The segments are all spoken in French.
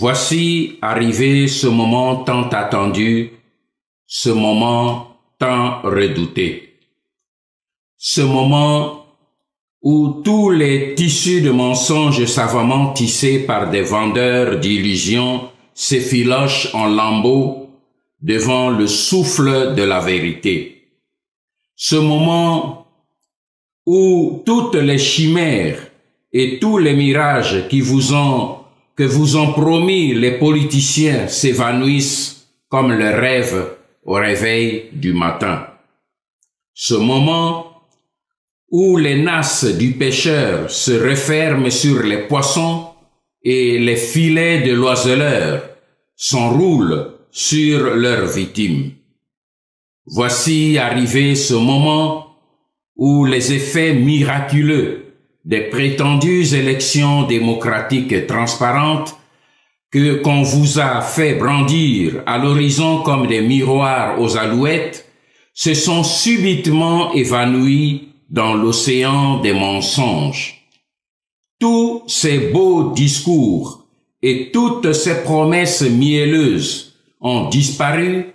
Voici arrivé ce moment tant attendu, ce moment tant redouté. Ce moment où tous les tissus de mensonges savamment tissés par des vendeurs d'illusions s'effilochent en lambeaux devant le souffle de la vérité. Ce moment où toutes les chimères et tous les mirages que vous ont promis les politiciens s'évanouissent comme le rêve au réveil du matin. Ce moment où les nasses du pêcheur se referment sur les poissons et les filets de l'oiseleur s'enroulent sur leurs victimes. Voici arrivé ce moment où les effets miraculeux des prétendues élections démocratiques et transparentes qu'on vous a fait brandir à l'horizon comme des miroirs aux alouettes se sont subitement évanouis dans l'océan des mensonges. Tous ces beaux discours et toutes ces promesses mielleuses ont disparu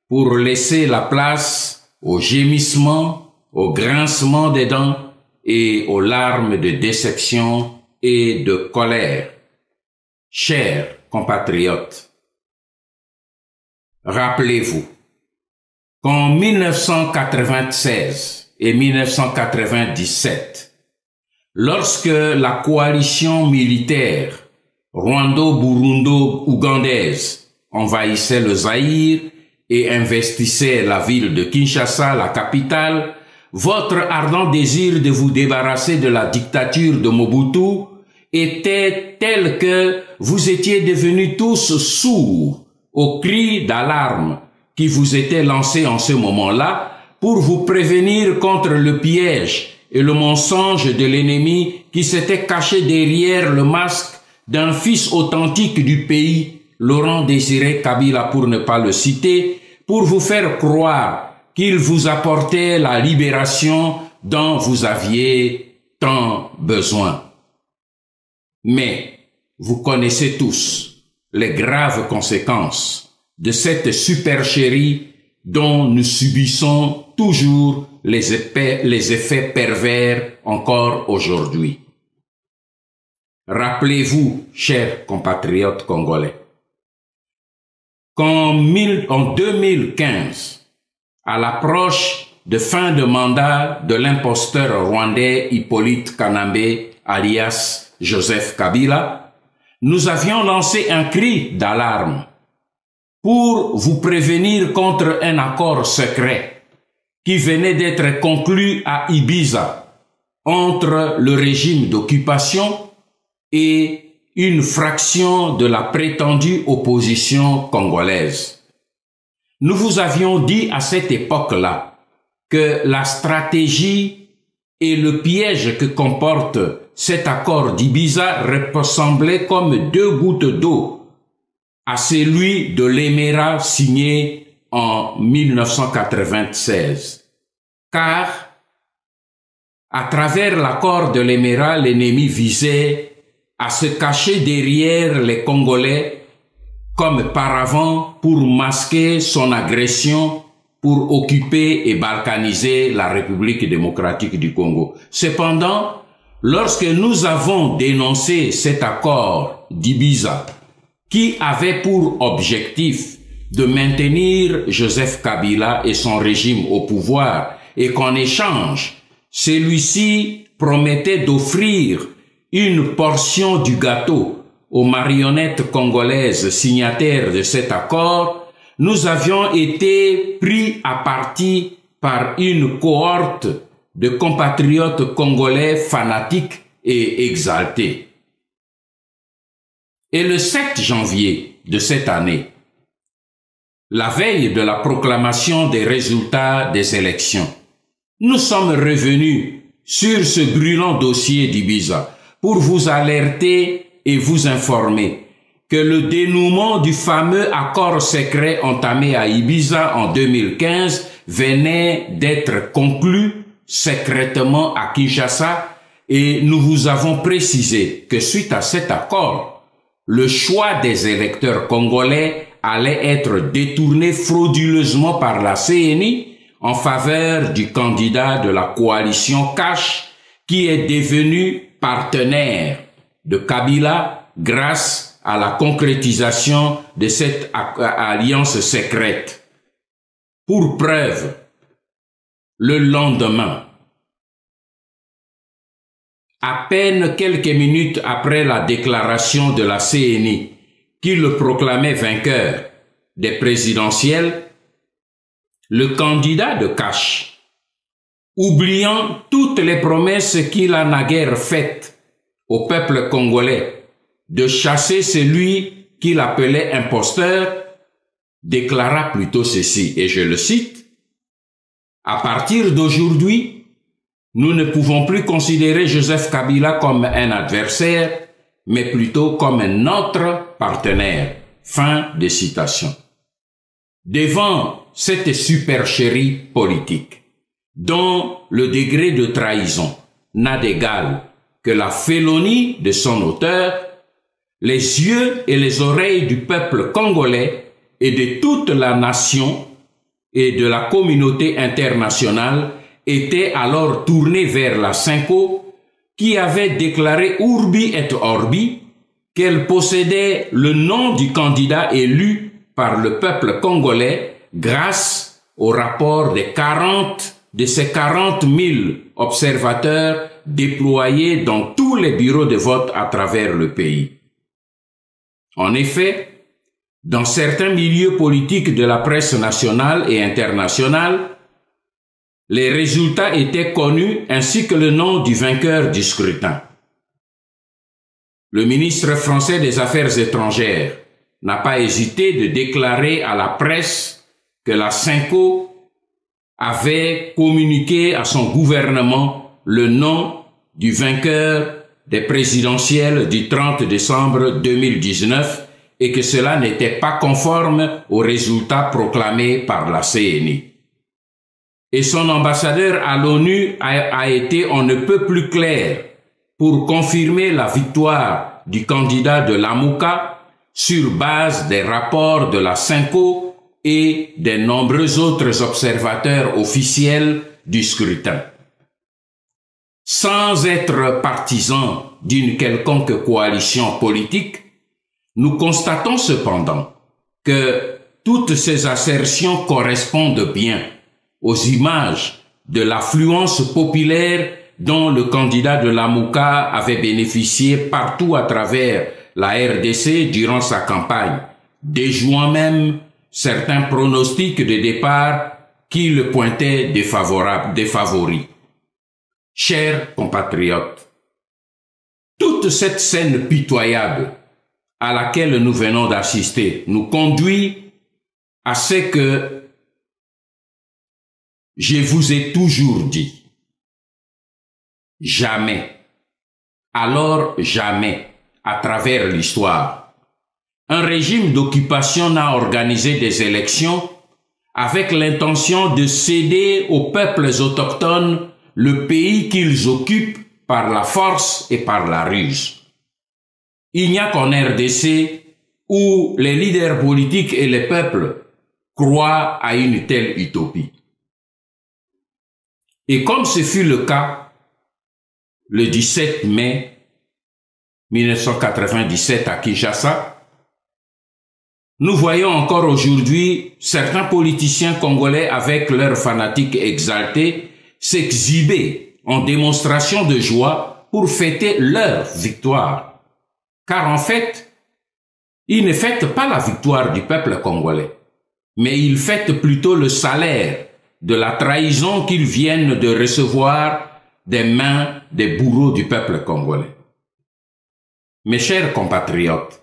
pour laisser la place aux gémissements, au grincement des dents et aux larmes de déception et de colère. Chers compatriotes, rappelez-vous qu'en 1996 et 1997, lorsque la coalition militaire rwando-burundo-ougandaise envahissait le Zaïre et investissait la ville de Kinshasa, la capitale, votre ardent désir de vous débarrasser de la dictature de Mobutu était tel que vous étiez devenus tous sourds aux cris d'alarme qui vous étaient lancés en ce moment-là pour vous prévenir contre le piège et le mensonge de l'ennemi qui s'était caché derrière le masque d'un fils authentique du pays, Laurent Désiré Kabila pour ne pas le citer, pour vous faire croire qu'il vous apportait la libération dont vous aviez tant besoin. Mais vous connaissez tous les graves conséquences de cette supercherie dont nous subissons toujours les effets pervers encore aujourd'hui. Rappelez-vous, chers compatriotes congolais, qu'en 2015, à l'approche de fin de mandat de l'imposteur rwandais Hippolyte Kanambe, alias Joseph Kabila, nous avions lancé un cri d'alarme pour vous prévenir contre un accord secret qui venait d'être conclu à Ibiza entre le régime d'occupation et une fraction de la prétendue opposition congolaise. Nous vous avions dit à cette époque-là que la stratégie et le piège que comporte cet accord d'Ibiza ressemblaient comme deux gouttes d'eau à celui de l'Éméra signé en 1996. Car, à travers l'accord de l'Éméra, l'ennemi visait à se cacher derrière les Congolais comme paravent pour masquer son agression pour occuper et balkaniser la République démocratique du Congo. Cependant, lorsque nous avons dénoncé cet accord d'Ibiza, qui avait pour objectif de maintenir Joseph Kabila et son régime au pouvoir, et qu'en échange, celui-ci promettait d'offrir une portion du gâteau aux marionnettes congolaises signataires de cet accord, nous avions été pris à partie par une cohorte de compatriotes congolais fanatiques et exaltés. Et le 7 janvier de cette année, la veille de la proclamation des résultats des élections, nous sommes revenus sur ce brûlant dossier d'Ibiza pour vous alerter et vous informer que le dénouement du fameux accord secret entamé à Ibiza en 2015 venait d'être conclu secrètement à Kinshasa et nous vous avons précisé que suite à cet accord, le choix des électeurs congolais allait être détourné frauduleusement par la CENI en faveur du candidat de la coalition Cash qui est devenu partenaire de Kabila grâce à la concrétisation de cette alliance secrète. Pour preuve, le lendemain, à peine quelques minutes après la déclaration de la CENI qui le proclamait vainqueur des présidentielles, le candidat de Cash, oubliant toutes les promesses qu'il a naguère faites au peuple congolais de chasser celui qu'il appelait imposteur, déclara plutôt ceci, et je le cite, « À partir d'aujourd'hui, nous ne pouvons plus considérer Joseph Kabila comme un adversaire, mais plutôt comme notre partenaire. » Fin de citation. Devant cette supercherie politique, dont le degré de trahison n'a d'égal que la félonie de son auteur, les yeux et les oreilles du peuple congolais et de toute la nation et de la communauté internationale étaient alors tournés vers la Cinco, qui avait déclaré Urbi et Orbi qu'elle possédait le nom du candidat élu par le peuple congolais grâce au rapport de ces 40 000 observateurs déployés dans tous les bureaux de vote à travers le pays. En effet, dans certains milieux politiques de la presse nationale et internationale, les résultats étaient connus ainsi que le nom du vainqueur du scrutin. Le ministre français des Affaires étrangères n'a pas hésité de déclarer à la presse que la Cinco avait communiqué à son gouvernement le nom du vainqueur des présidentielles du 30 décembre 2019 et que cela n'était pas conforme aux résultats proclamés par la CENI. Et son ambassadeur à l'ONU a été on ne peut plus clair pour confirmer la victoire du candidat de Lamuka sur base des rapports de la Cinco et des nombreux autres observateurs officiels du scrutin. Sans être partisans d'une quelconque coalition politique, nous constatons cependant que toutes ces assertions correspondent bien aux images de l'affluence populaire dont le candidat de Lamuka avait bénéficié partout à travers la RDC durant sa campagne, déjouant même certains pronostics de départ qui le pointaient des favoris. Chers compatriotes, toute cette scène pitoyable à laquelle nous venons d'assister nous conduit à ce que je vous ai toujours dit. Jamais, alors jamais, à travers l'histoire, un régime d'occupation n'a organisé des élections avec l'intention de céder aux peuples autochtones le pays qu'ils occupent par la force et par la ruse. Il n'y a qu'en RDC où les leaders politiques et les peuples croient à une telle utopie. Et comme ce fut le cas le 17 mai 1997 à Kinshasa, nous voyons encore aujourd'hui certains politiciens congolais avec leurs fanatiques exaltés s'exhiber en démonstration de joie pour fêter leur victoire. Car en fait, ils ne fêtent pas la victoire du peuple congolais, mais ils fêtent plutôt le salaire de la trahison qu'ils viennent de recevoir des mains des bourreaux du peuple congolais. Mes chers compatriotes,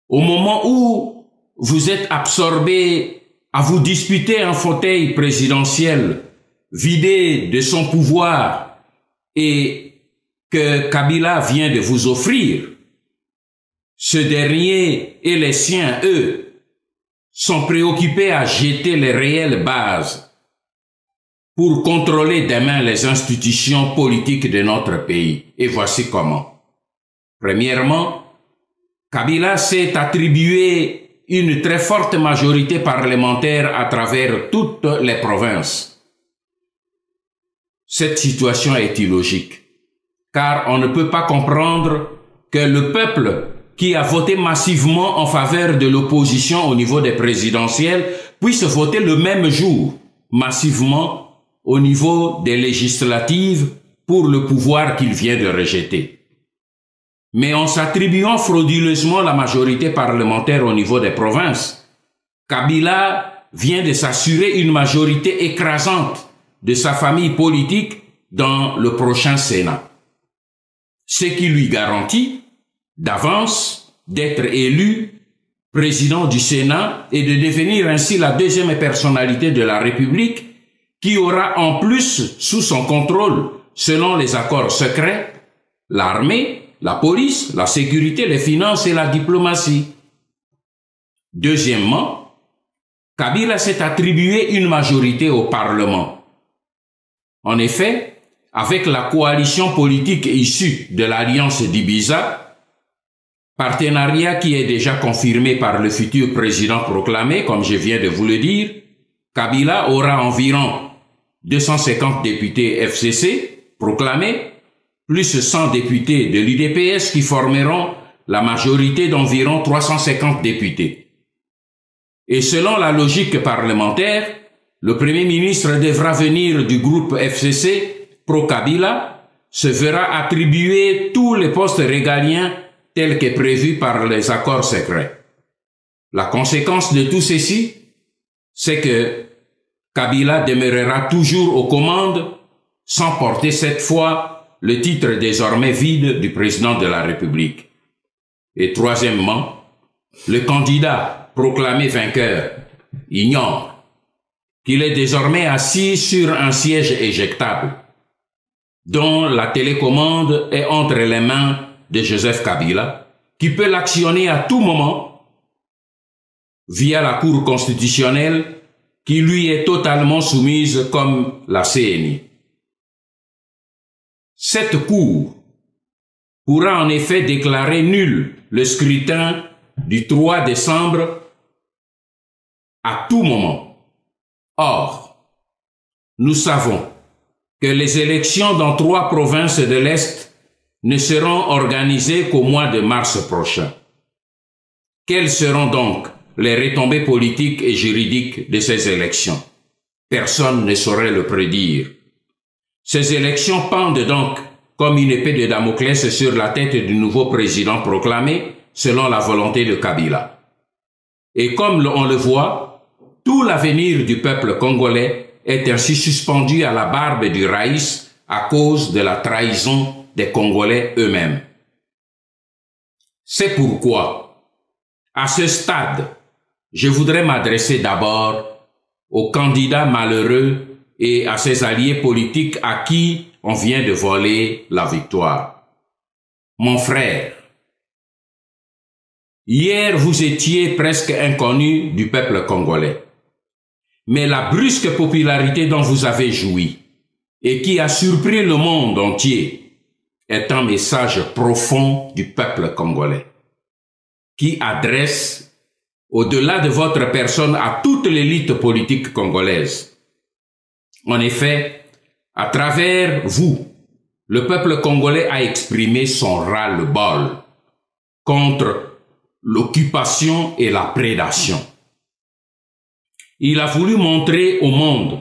au moment où vous êtes absorbés à vous disputer un fauteuil présidentiel vidé de son pouvoir et que Kabila vient de vous offrir, ce dernier et les siens, eux, sont préoccupés à jeter les réelles bases pour contrôler demain les institutions politiques de notre pays. Et voici comment. Premièrement, Kabila s'est attribué une très forte majorité parlementaire à travers toutes les provinces. Cette situation est illogique, car on ne peut pas comprendre que le peuple qui a voté massivement en faveur de l'opposition au niveau des présidentielles puisse voter le même jour, massivement, au niveau des législatives pour le pouvoir qu'il vient de rejeter. Mais en s'attribuant frauduleusement la majorité parlementaire au niveau des provinces, Kabila vient de s'assurer une majorité écrasante de sa famille politique dans le prochain Sénat. Ce qui lui garantit d'avance d'être élu président du Sénat et de devenir ainsi la deuxième personnalité de la République qui aura en plus sous son contrôle, selon les accords secrets, l'armée, la police, la sécurité, les finances et la diplomatie. Deuxièmement, Kabila s'est attribué une majorité au Parlement. En effet, avec la coalition politique issue de l'Alliance d'Ibiza, partenariat qui est déjà confirmé par le futur président proclamé, comme je viens de vous le dire, Kabila aura environ 250 députés FCC proclamés, plus 100 députés de l'UDPS qui formeront la majorité d'environ 350 députés. Et selon la logique parlementaire, le Premier ministre devra venir du groupe FCC pro-Kabila, se verra attribuer tous les postes régaliens tels que prévus par les accords secrets. La conséquence de tout ceci, c'est que Kabila demeurera toujours aux commandes sans porter cette fois le titre désormais vide du président de la République. Et troisièmement, le candidat proclamé vainqueur ignore qu'il est désormais assis sur un siège éjectable dont la télécommande est entre les mains de Joseph Kabila, qui peut l'actionner à tout moment via la Cour constitutionnelle qui lui est totalement soumise comme la CNI. Cette Cour pourra en effet déclarer nul le scrutin du 3 décembre à tout moment. Or, nous savons que les élections dans 3 provinces de l'Est ne seront organisées qu'au mois de mars prochain. Quelles seront donc les retombées politiques et juridiques de ces élections? Personne ne saurait le prédire. Ces élections pendent donc comme une épée de Damoclès sur la tête du nouveau président proclamé selon la volonté de Kabila. Et comme on le voit, tout l'avenir du peuple congolais est ainsi suspendu à la barbe du Raïs à cause de la trahison des Congolais eux-mêmes. C'est pourquoi, à ce stade, je voudrais m'adresser d'abord aux candidats malheureux et à ses alliés politiques à qui on vient de voler la victoire. Mon frère, hier vous étiez presque inconnu du peuple congolais, mais la brusque popularité dont vous avez joui et qui a surpris le monde entier est un message profond du peuple congolais qui adresse, au-delà de votre personne, à toute l'élite politique congolaise. En effet, à travers vous, le peuple congolais a exprimé son ras-le-bol contre l'occupation et la prédation. Il a voulu montrer au monde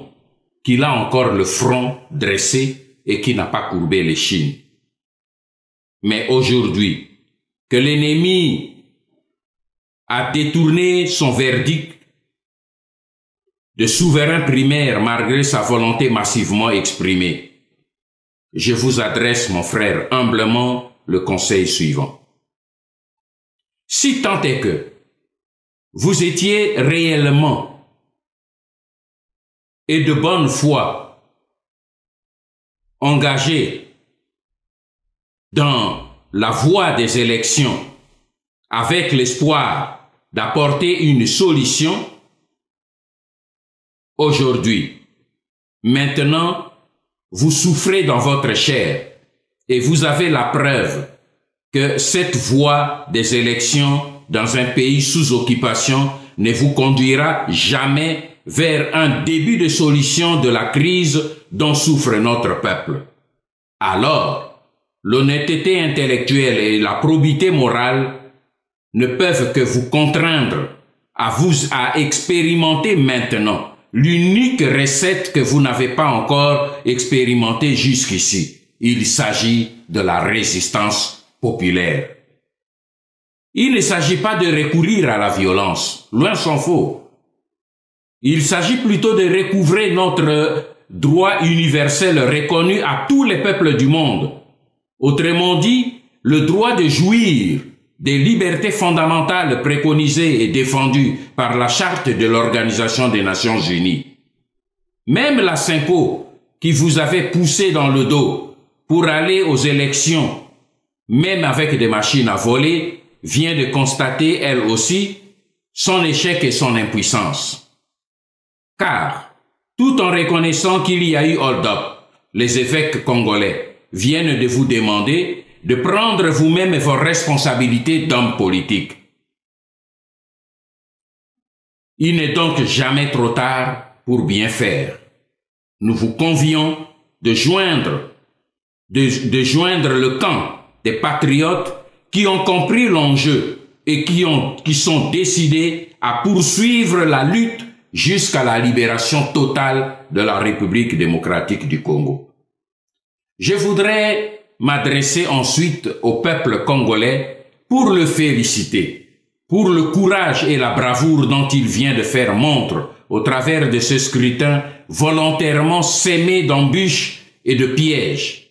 qu'il a encore le front dressé et qu'il n'a pas courbé l'échine. Mais aujourd'hui, que l'ennemi a détourné son verdict de souverain primaire malgré sa volonté massivement exprimée, je vous adresse, mon frère, humblement le conseil suivant. Si tant est que vous étiez réellement et de bonne foi engagé dans la voie des élections avec l'espoir d'apporter une solution, aujourd'hui, maintenant, vous souffrez dans votre chair et vous avez la preuve que cette voie des élections dans un pays sous occupation ne vous conduira jamais vers un début de solution de la crise dont souffre notre peuple. Alors, l'honnêteté intellectuelle et la probité morale ne peuvent que vous contraindre à expérimenter maintenant l'unique recette que vous n'avez pas encore expérimentée jusqu'ici. Il s'agit de la résistance populaire. Il ne s'agit pas de recourir à la violence, loin s'en faut. Il s'agit plutôt de recouvrer notre droit universel reconnu à tous les peuples du monde. Autrement dit, le droit de jouir des libertés fondamentales préconisées et défendues par la Charte de l'Organisation des Nations Unies. Même la Cinco, qui vous avait poussé dans le dos pour aller aux élections, même avec des machines à voler, vient de constater, elle aussi, son échec et son impuissance. Car, tout en reconnaissant qu'il y a eu hold-up, les évêques congolais viennent de vous demander de prendre vous-même vos responsabilités d'homme politique. Il n'est donc jamais trop tard pour bien faire. Nous vous convions de joindre le camp des patriotes qui ont compris l'enjeu et qui sont décidés à poursuivre la lutte jusqu'à la libération totale de la République démocratique du Congo. Je voudrais m'adresser ensuite au peuple congolais pour le féliciter, pour le courage et la bravoure dont il vient de faire montre au travers de ce scrutin volontairement sémé d'embûches et de pièges.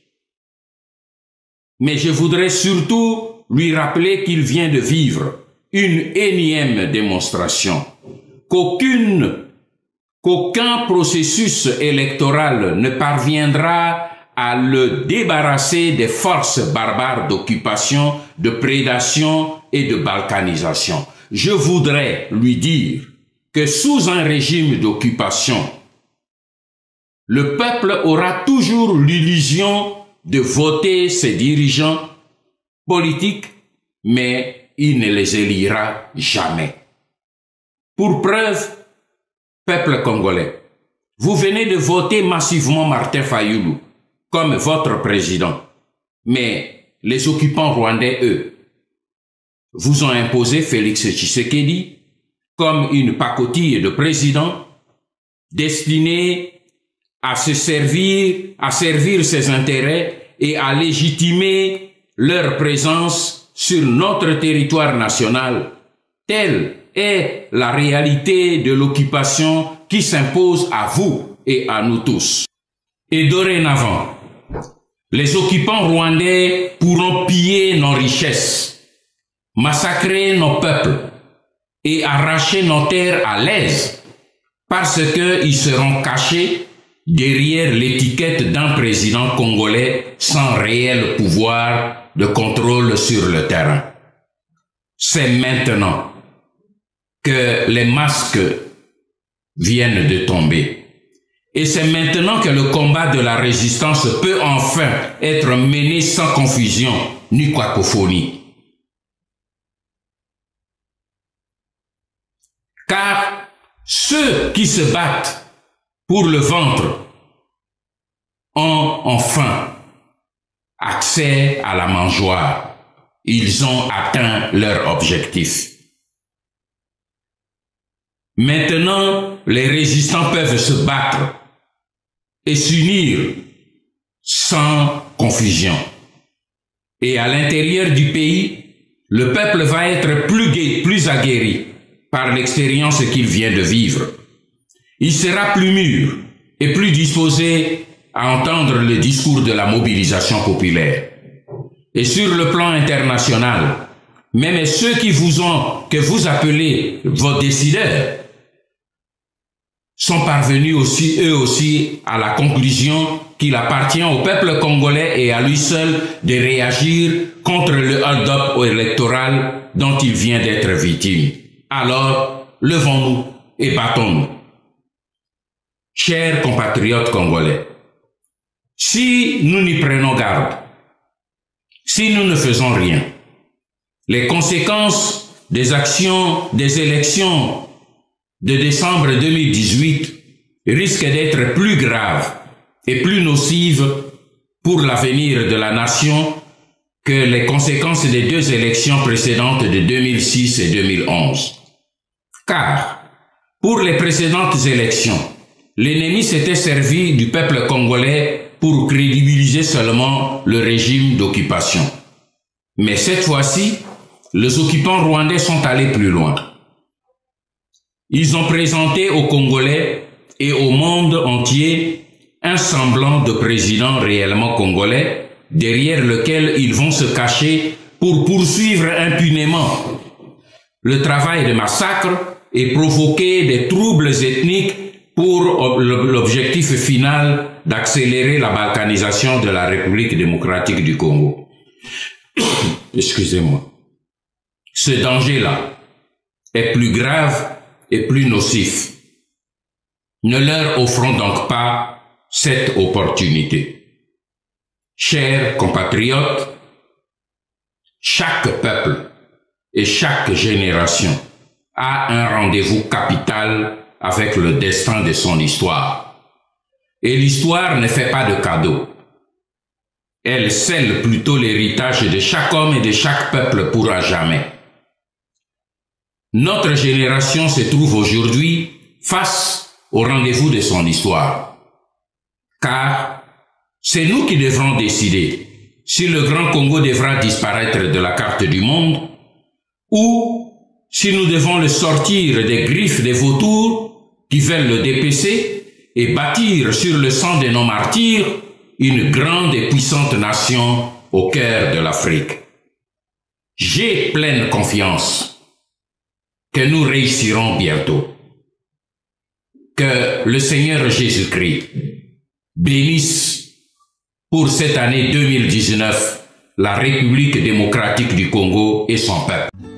Mais je voudrais surtout lui rappeler qu'il vient de vivre une énième démonstration, qu'aucun processus électoral ne parviendra à le débarrasser des forces barbares d'occupation, de prédation et de balkanisation. Je voudrais lui dire que sous un régime d'occupation, le peuple aura toujours l'illusion de voter ses dirigeants politiques, mais il ne les élira jamais. Pour preuve, peuple congolais, vous venez de voter massivement Martin Fayulu comme votre président. Mais les occupants rwandais, eux, vous ont imposé Félix Tshisekedi comme une pacotille de président destiné à servir ses intérêts et à légitimer leur présence sur notre territoire national. Telle est la réalité de l'occupation qui s'impose à vous et à nous tous. Et dorénavant, les occupants rwandais pourront piller nos richesses, massacrer nos peuples et arracher nos terres à l'aise parce qu'ils seront cachés derrière l'étiquette d'un président congolais sans réel pouvoir de contrôle sur le terrain. C'est maintenant que les masques viennent de tomber. Et c'est maintenant que le combat de la résistance peut enfin être mené sans confusion ni cacophonie. Car ceux qui se battent pour le ventre ont enfin accès à la mangeoire. Ils ont atteint leur objectif. Maintenant, les résistants peuvent se battre et s'unir sans confusion. Et à l'intérieur du pays, le peuple va être plus gai, plus aguerri par l'expérience qu'il vient de vivre. Il sera plus mûr et plus disposé à entendre le discours de la mobilisation populaire. Et sur le plan international, même ceux que vous appelez vos décideurs, sont parvenus aussi, eux aussi, à la conclusion qu'il appartient au peuple congolais et à lui seul de réagir contre le hold-up électoral dont il vient d'être victime. Alors, levons-nous et battons-nous. Chers compatriotes congolais, si nous n'y prenons garde, Si nous ne faisons rien, les conséquences des actions des élections de décembre 2018 risquent d'être plus graves et plus nocives pour l'avenir de la nation que les conséquences des deux élections précédentes de 2006 et 2011. Car, pour les précédentes élections, l'ennemi s'était servi du peuple congolais pour crédibiliser seulement le régime d'occupation. Mais cette fois-ci, les occupants rwandais sont allés plus loin. Ils ont présenté aux Congolais et au monde entier un semblant de président réellement congolais, derrière lequel ils vont se cacher pour poursuivre impunément le travail de massacre et provoquer des troubles ethniques pour l'objectif final d'accélérer la balkanisation de la République démocratique du Congo. Excusez-moi. Ce danger-là est plus grave et plus nocif. Ne leur offrons donc pas cette opportunité. Chers compatriotes, chaque peuple et chaque génération a un rendez-vous capital avec le destin de son histoire. Et l'histoire ne fait pas de cadeaux. Elle scelle plutôt l'héritage de chaque homme et de chaque peuple pour à jamais. Notre génération se trouve aujourd'hui face au rendez-vous de son histoire. Car c'est nous qui devrons décider si le Grand Congo devra disparaître de la carte du monde ou si nous devons le sortir des griffes des vautours qui veulent le dépecer et bâtir sur le sang de nos martyrs une grande et puissante nation au cœur de l'Afrique. J'ai pleine confiance que nous réussirons bientôt. Que le Seigneur Jésus-Christ bénisse pour cette année 2019 la République démocratique du Congo et son peuple.